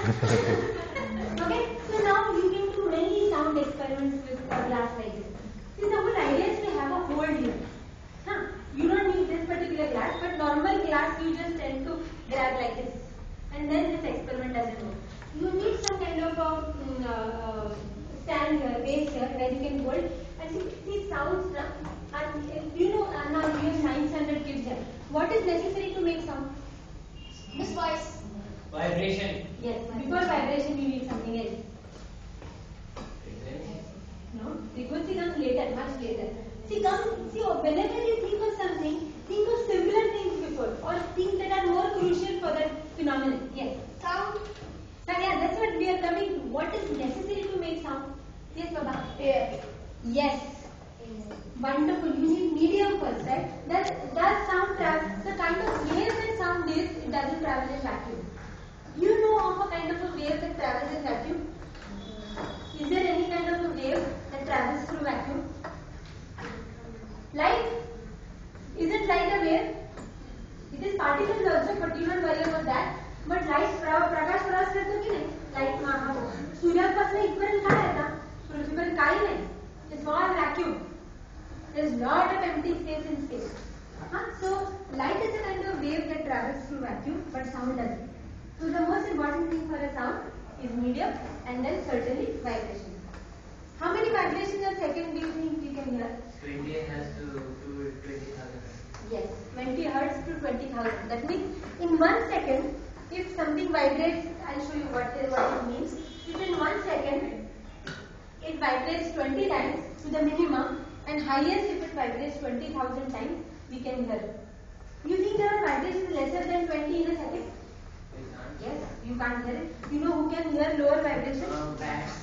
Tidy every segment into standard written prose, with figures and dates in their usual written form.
Okay, so now you can do many sound experiments with a glass like this. See, the whole idea is to have a hole here. Huh? You don't need this particular glass, but normal glass you just tend to grab like this, and then this experiment doesn't work. You need some kind of a stand here, base here, where you can hold and see these sounds. And you know, now you have 9 standard kids here. What is necessary to make sound? This voice. Vibration. Yes. Before vibration, you need something else. No, frequency comes later, much later. See, whenever you think of something, think of simpler things before, or things that are more crucial for that phenomenon. Yes. Sound. So yeah, that's what we are coming. What is necessary to make sound? Yes, Baba. Air. Yes. Wonderful. You need medium first, right? That sound travel. The kind of wave that sound is, it doesn't travel in vacuum. You know of a kind of a wave that travels in vacuum? Is there any kind of a wave that travels through vacuum? Light? Isn't light a wave? It is particles also, but do not worry about that. But light, प्रकाश प्रवास करतो की नाही? Light मागतो. सूर्यापासून इथपर्यंत काय येतं? पृथ्वीपर्यंत काही नाही. It's all vacuum. There is lot of empty space in space. So light is a kind of wave that travels through vacuum, but sound doesn't. So the most important thing for a sound is medium, and then certainly vibration. How many vibrations a second do you think you can hear? 20 hertz to 20,000. Yes, 20 hertz to 20,000. That means in 1 second, if something vibrates, I'll show you what it means. If in 1 second it vibrates 20 times to the minimum, and highest if it vibrates 20,000 times, we can hear it. You think there are vibrations lesser than 20 in a second? Yes, you can't hear it. You know who can hear lower vibrations? Bats.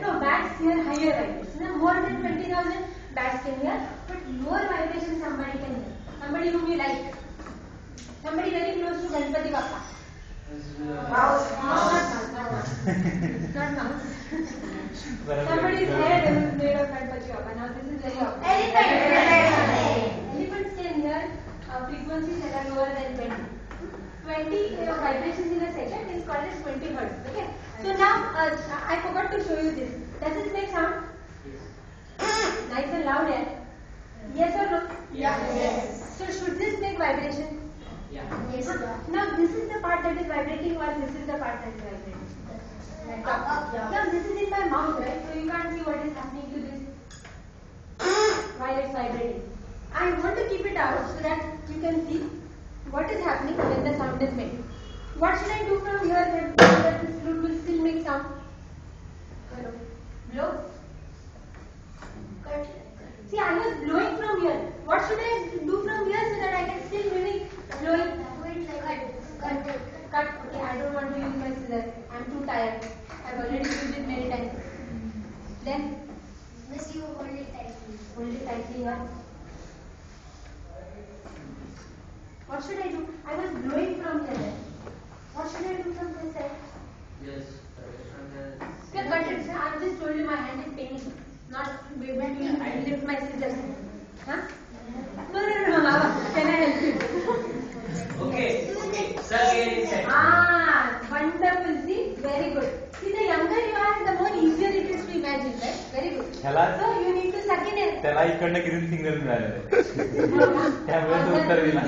No, bats hear higher vibrations. More than 20,000 bats can hear, but lower vibrations somebody can hear. Somebody whom you like. Somebody very close to Ganpati Bappa. Mouse. Not mouse. Somebody's head is made of Ganpati Bappa. Now this is very obvious. Elephants can hear frequencies that are lower than 20. 20 vibrations in a second is called as 20 hertz. Okay. So now I forgot to show you this. Does it make sound? Nice and loud, yeah? Yes or no? Yes. So should this make vibration? Yeah. Yes. Now this is the part that is vibrating, or this is the part that is vibrating? Now this is in my mouth, right? So you can't see what is happening to this while it's vibrating. I want to keep it out so that you can see what is happening when the sound is made. What should I do from here that this flute will still make sound? Blow. See, I was blowing from here. What should I do from here so that I can still mimic blowing? Cut. Okay, I don't want to use my scissors. I'm too tired. I've already used it many times. Then? Miss, you hold it tightly. Hold it tightly here. What should I do? I was blowing from here. What should I do from this side? Yes. Yeah, cut it. I just told you my hand is paining. Not be able to lift my scissors. Huh? No, Baba. Can I help you? Okay. Sir, get inside. Wonderful. See, very good. See, the younger you are, the more easier it is to imagine, right? Very good. So you need to suck in it. त्याला इकडनं green signal मिळालेलं आहे त्यामुळे तो उत्तर दिला